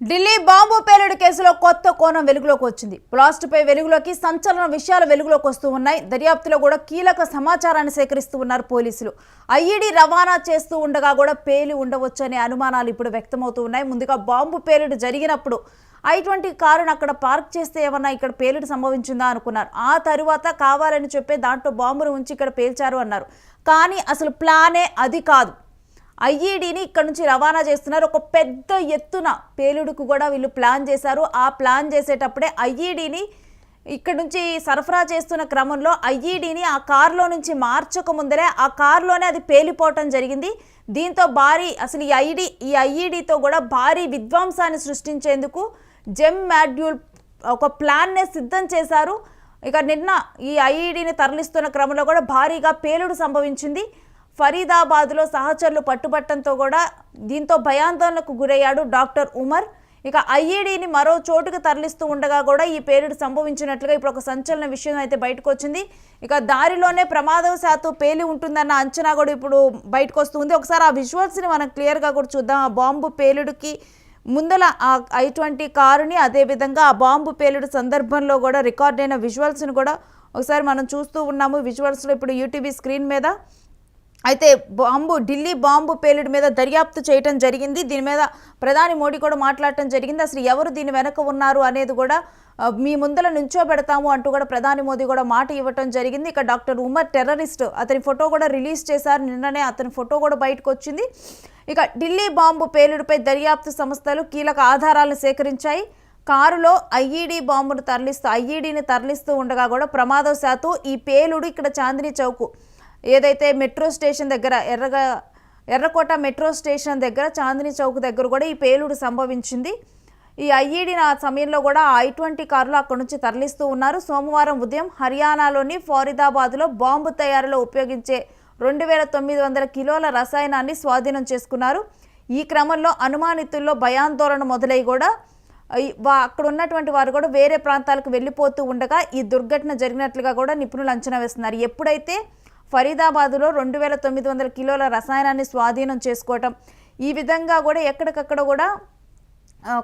Delhi bomb పేలుడు కేసులో కొత్త కోణం వెలుగులోకి వచ్చింది. బ్లాస్ట్పై వెలుగులోకి సంచలన విషయాలు వెలుగులోకి వస్తూ ఉన్నాయి. దర్యాప్తులో కూడా కీలక సమాచారాన్ని సేకరిస్తూ ఉన్నారు పోలీసులు. ఐఈడీ రవాణా చేస్తూ ఉండగా కూడా పేలి ఉండవచ్చనే అనుమానాలు ఇప్పుడు వ్యక్తమవుతూ ఉన్నాయి. ముందుగా బాంబు పేలుడు జరిగినప్పుడు I-20 కారును అక్కడ పార్క్ చేస్తే ఏమన్నా ఇక్కడ పేలుడు సంభవించిందా అనుకున్నారు. ఆ తరువాత కావాలని చెప్పే దాంట్లో బాంబును ఉంచి ఇక్కడ పేల్చారు అన్నారు. కానీ అసలు ప్లానే అది కాదు. ఐఈడీని ఇక్కడ నుంచి రవాణా చేస్తున్నారు. ఒక పెద్ద ఎత్తున పేలుడుకు కూడా వీళ్ళు ప్లాన్ చేశారు. ఆ ప్లాన్ చేసేటప్పుడే ఐఈడీని ఇక్కడ నుంచి సరఫరా చేస్తున్న క్రమంలో ఐఈడీని ఆ కారులో నుంచి మార్చక ముందరే ఆ కారులోనే అది పేలిపోవటం జరిగింది. దీంతో అసలు ఈ ఐఈడీతో కూడా భారీ విధ్వంసాన్ని సృష్టించేందుకు జెమ్ మాడ్యూల్ ఒక ప్లాన్నే సిద్ధం చేశారు. ఇక నిన్న ఈ ఐఈడీని తరలిస్తున్న క్రమంలో కూడా భారీగా పేలుడు సంభవించింది. ఫరీదాబాద్లో సహచరులు పట్టుబట్టడంతో కూడా దీంతో భయాందోళనకు గురయ్యాడు డాక్టర్ ఉమర్. ఇక ఐఈడీని మరో చోటుకు తరలిస్తూ ఉండగా కూడా ఈ పేలుడు సంభవించినట్లుగా ఇప్పుడు ఒక సంచలన విషయం అయితే బయటకు వచ్చింది. ఇక దారిలోనే ప్రమాదవశాత్తు పేలి ఉంటుందన్న అంచనా కూడా ఇప్పుడు బయటకు వస్తుంది. ఒకసారి ఆ విజువల్స్ని మనం క్లియర్గా కూడా చూద్దాం. ఆ బాంబు పేలుడుకి ముందల ఆ I-20 కారుని, అదేవిధంగా ఆ బాంబు పేలుడు సందర్భంలో కూడా రికార్డ్ అయిన విజువల్స్ని కూడా ఒకసారి మనం చూస్తూ ఉన్నాము. విజువల్స్లో ఇప్పుడు యూటీవీ స్క్రీన్ మీద అయితే ఢిల్లీ బాంబు పేలుడు మీద దర్యాప్తు చేయడం జరిగింది. దీని మీద ప్రధాని మోడీ కూడా మాట్లాడటం జరిగింది. అసలు ఎవరు దీని వెనక ఉన్నారు అనేది కూడా మీ ముందల నుంచోబెడతాము అంటూ కూడా ప్రధాని మోదీ కూడా మాట ఇవ్వటం జరిగింది. ఇక డాక్టర్ ఉమర్ టెర్రరిస్ట్, అతని ఫోటో కూడా రిలీజ్ చేశారు. నిన్ననే అతని ఫోటో కూడా బయటకు వచ్చింది. ఇక ఢిల్లీ బాంబు పేలుడుపై దర్యాప్తు సంస్థలు కీలక ఆధారాలను సేకరించాయి. కారులో ఐఈడీని తరలిస్తూ ఉండగా కూడా ప్రమాదవశాత్తు ఈ పేలుడు ఇక్కడ చాందినీ చౌక్ ఏదైతే మెట్రో స్టేషన్ దగ్గర ఎర్రకోట మెట్రో స్టేషన్ దగ్గర చాందినీ చౌక్ దగ్గర కూడా ఈ పేలుడు సంభవించింది. ఈ ఐఈడీని ఆ సమయంలో కూడా I-20 కారులో అక్కడి నుంచి తరలిస్తూ ఉన్నారు. సోమవారం ఉదయం హర్యానాలోని ఫరీదాబాద్లో బాంబు తయారీలో ఉపయోగించే 2900 కిలోల రసాయనాన్ని స్వాధీనం చేసుకున్నారు. ఈ క్రమంలో అనుమానితుల్లో భయాందోళన మొదలై కూడా అక్కడ ఉన్నటువంటి వారు కూడా వేరే ప్రాంతాలకు వెళ్ళిపోతూ ఉండగా ఈ దుర్ఘటన జరిగినట్లుగా కూడా నిపుణులు అంచనా వేస్తున్నారు. ఎప్పుడైతే ఫరీదాబాద్లో 2900 కిలోల రసాయనాన్ని స్వాధీనం చేసుకోవటం, ఈ విధంగా కూడా ఎక్కడికక్కడ కూడా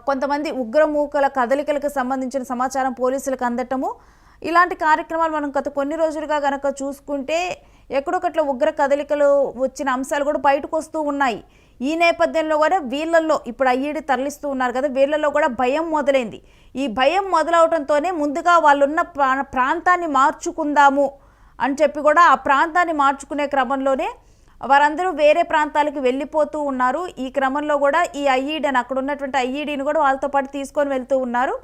కొంతమంది ఉగ్రమూకల కదలికలకు సంబంధించిన సమాచారం పోలీసులకు అందటము, ఇలాంటి కార్యక్రమాలు మనం గత కొన్ని రోజులుగా కనుక చూసుకుంటే ఎక్కడొకట్ల ఉగ్ర కదలికలు వచ్చిన అంశాలు కూడా బయటకు వస్తూ ఉన్నాయి. ఈ నేపథ్యంలో కూడా వీళ్ళల్లో ఇప్పుడు ఐఈడీ తరలిస్తూ ఉన్నారు కదా, వీళ్ళల్లో కూడా భయం మొదలైంది. ఈ భయం మొదలవడంతోనే ముందుగా వాళ్ళున్న ప్రాంతాన్ని మార్చుకుందాము అని చెప్పి కూడా ఆ ప్రాంతాన్ని మార్చుకునే క్రమంలోనే వారందరూ వేరే ప్రాంతాలకు వెళ్ళిపోతూ ఉన్నారు. ఈ క్రమంలో కూడా ఈ ఐఈడీని అక్కడ ఉన్నటువంటి ఐఈడీని కూడా వాళ్ళతో పాటు తీసుకొని వెళ్తూ ఉన్నారు.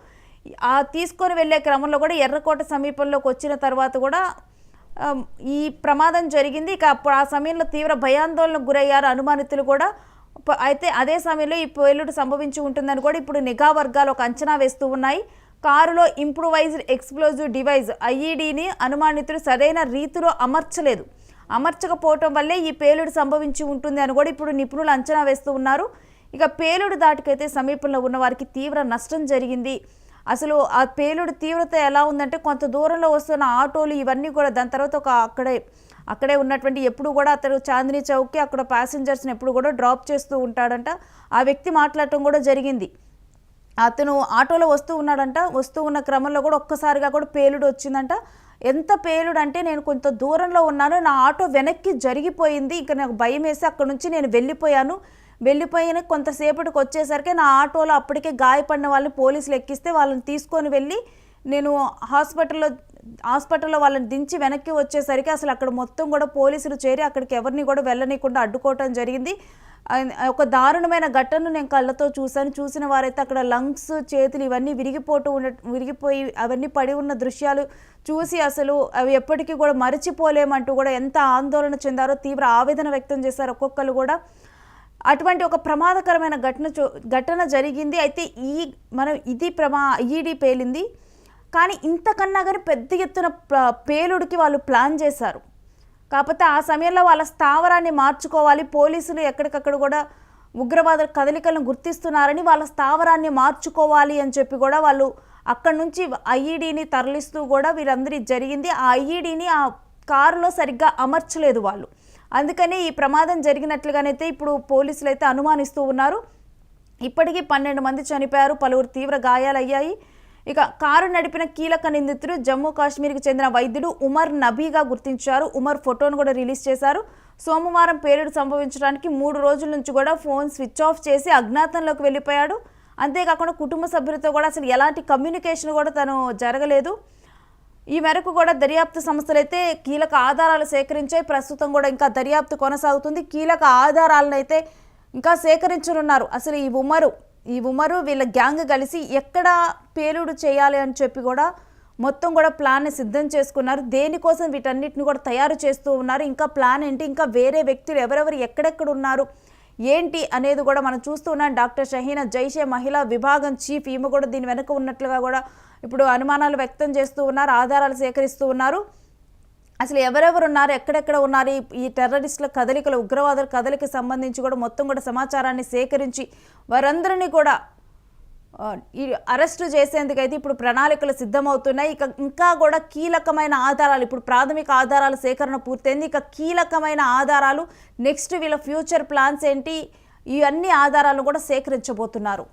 ఆ తీసుకొని వెళ్ళే క్రమంలో కూడా ఎర్రకోట సమీపంలోకి వచ్చిన తర్వాత కూడా ఈ ప్రమాదం జరిగింది. ఇక అప్పుడు ఆ సమయంలో తీవ్ర భయాందోళనకు గురయ్యారు అనుమానితులు కూడా. అయితే అదే సమయంలో ఈ పేలుడు సంభవించి ఉంటుందని కూడా ఇప్పుడు నిఘా వర్గాలు ఒక అంచనా వేస్తూ ఉన్నాయి. కారులో ఇంప్రూవైజ్డ్ ఎక్స్ప్లోజివ్ డివైస్ ఐఈడీని అనుమానితులు సరైన రీతిలో అమర్చకపోవటం వల్లే ఈ పేలుడు సంభవించి ఉంటుంది అని కూడా ఇప్పుడు నిపుణులు అంచనా వేస్తూ ఉన్నారు. ఇక పేలుడు దాటికైతే సమీపంలో ఉన్న వారికి తీవ్ర నష్టం జరిగింది. అసలు ఆ పేలుడు తీవ్రత ఎలా ఉందంటే కొంత దూరంలో వస్తున్న ఆటోలు ఇవన్నీ కూడా దాని తర్వాత అక్కడే ఉన్నటువంటి ఎప్పుడు కూడా అతను చాందినీ చౌక్కి అక్కడ ప్యాసింజర్స్ని ఎప్పుడు కూడా డ్రాప్ చేస్తూ ఉంటాడంట. ఆ వ్యక్తి మాట్లాడటం కూడా జరిగింది. అతను ఆటోలో వస్తూ ఉన్న క్రమంలో కూడా ఒక్కసారిగా కూడా పేలుడు వచ్చిందంట. ఎంత పేలుడు అంటే నేను కొంత దూరంలో ఉన్నాను, నా ఆటో వెనక్కి జరిగిపోయింది, ఇంకా నాకు భయం వేసి అక్కడ నుంచి నేను వెళ్ళిపోయిన కొంతసేపటికి వచ్చేసరికి నా ఆటోలో అప్పటికే గాయపడిన వాళ్ళని పోలీసులు ఎక్కిస్తే వాళ్ళని తీసుకొని వెళ్ళి నేను హాస్పిటల్లో వాళ్ళని దించి వెనక్కి వచ్చేసరికి అసలు అక్కడ మొత్తం కూడా పోలీసులు చేరి అక్కడికి ఎవరిని కూడా వెళ్ళనీయకుండా అడ్డుకోవటం జరిగింది. ఒక దారుణమైన ఘటనను నేను కళ్ళతో చూసిన వారైతే అక్కడ లంగ్స్, చేతులు ఇవన్నీ విరిగిపోయి అవన్నీ పడి ఉన్న దృశ్యాలు చూసి అసలు అవి ఎప్పటికీ కూడా మరచిపోలేమంటూ కూడా ఎంత ఆందోళన చెందారో, తీవ్ర ఆవేదన వ్యక్తం చేశారు ఒక్కొక్కరు కూడా. అటువంటి ఒక ప్రమాదకరమైన ఘటన జరిగింది. అయితే ఐఈడీ పేలింది, కానీ ఇంతకన్నా కానీ పెద్ద ఎత్తున పేలుడికి వాళ్ళు ప్లాన్ చేశారు. కాకపోతే ఆ సమయంలో వాళ్ళ స్థావరాన్ని మార్చుకోవాలి, పోలీసులు ఎక్కడికక్కడ కూడా ఉగ్రవాద కదలికలను గుర్తిస్తున్నారని వాళ్ళ స్థావరాన్ని మార్చుకోవాలి అని చెప్పి కూడా వాళ్ళు అక్కడి నుంచి ఐఈడీని తరలిస్తూ కూడా వీరందరి జరిగింది. ఆ ఐఈడీని ఆ కారులో సరిగ్గా అమర్చలేదు వాళ్ళు. అందుకని ఈ ప్రమాదం జరిగినట్లుగానైతే ఇప్పుడు పోలీసులు అయితే అనుమానిస్తూ ఉన్నారు. ఇప్పటికీ 12 మంది చనిపోయారు, పలువురు తీవ్ర గాయాలయ్యాయి. ఇక కారు నడిపిన కీలక నిందితుడు జమ్మూ కాశ్మీర్కి చెందిన వైద్యుడు ఉమర్ నబీగా గుర్తించారు. ఉమర్ ఫోటోను కూడా రిలీజ్ చేశారు. సోమవారం పేలుడు సంభవించడానికి 3 రోజుల నుంచి కూడా ఫోన్ స్విచ్ ఆఫ్ చేసి అజ్ఞాతంలోకి వెళ్ళిపోయాడు. అంతేకాకుండా కుటుంబ సభ్యులతో కూడా అసలు ఎలాంటి కమ్యూనికేషన్ కూడా తను జరగలేదు. ఈ మేరకు కూడా దర్యాప్తు సంస్థలైతే కీలక ఆధారాలు సేకరించాయి. ప్రస్తుతం కూడా ఇంకా దర్యాప్తు కొనసాగుతుంది. కీలక ఆధారాలను అయితే ఇంకా సేకరించనున్నారు. అసలు ఈ ఉమరు వీళ్ళ గ్యాంగ్ కలిసి ఎక్కడ పేలుడు చేయాలి అని చెప్పి కూడా మొత్తం కూడా ప్లాన్ని సిద్ధం చేసుకున్నారు. దేనికోసం వీటన్నిటిని కూడా తయారు చేస్తూ ఉన్నారు. ఇంకా ప్లాన్ ఏంటి, ఇంకా వేరే వ్యక్తులు ఎవరెవరు ఎక్కడెక్కడ ఉన్నారు ఏంటి అనేది కూడా మనం చూస్తూ ఉన్నాం. డాక్టర్ షహీనా జైషే మహిళా విభాగం చీఫ్, ఈమె కూడా దీని వెనుక ఉన్నట్లుగా కూడా ఇప్పుడు అనుమానాలు వ్యక్తం చేస్తూ ఉన్నారు. ఆధారాలు సేకరిస్తూ ఉన్నారు. అసలు ఎవరెవరు ఉన్నారు, ఎక్కడెక్కడ ఉన్నారు, ఈ టెర్రరిస్టుల కదలికలు, ఉగ్రవాదుల కదలికి సంబంధించి కూడా మొత్తం కూడా సమాచారాన్ని సేకరించి వారందరినీ కూడా ఈ అరెస్టు చేసేందుకైతే ఇప్పుడు ప్రణాళికలు సిద్ధమవుతున్నాయి. ఇంకా కూడా కీలకమైన ఆధారాలు, ఇప్పుడు ప్రాథమిక ఆధారాల సేకరణ పూర్తయింది. ఇక కీలకమైన ఆధారాలు, నెక్స్ట్ వీళ్ళ ఫ్యూచర్ ప్లాన్స్ ఏంటి, ఈ అన్ని ఆధారాలను కూడా సేకరించబోతున్నారు.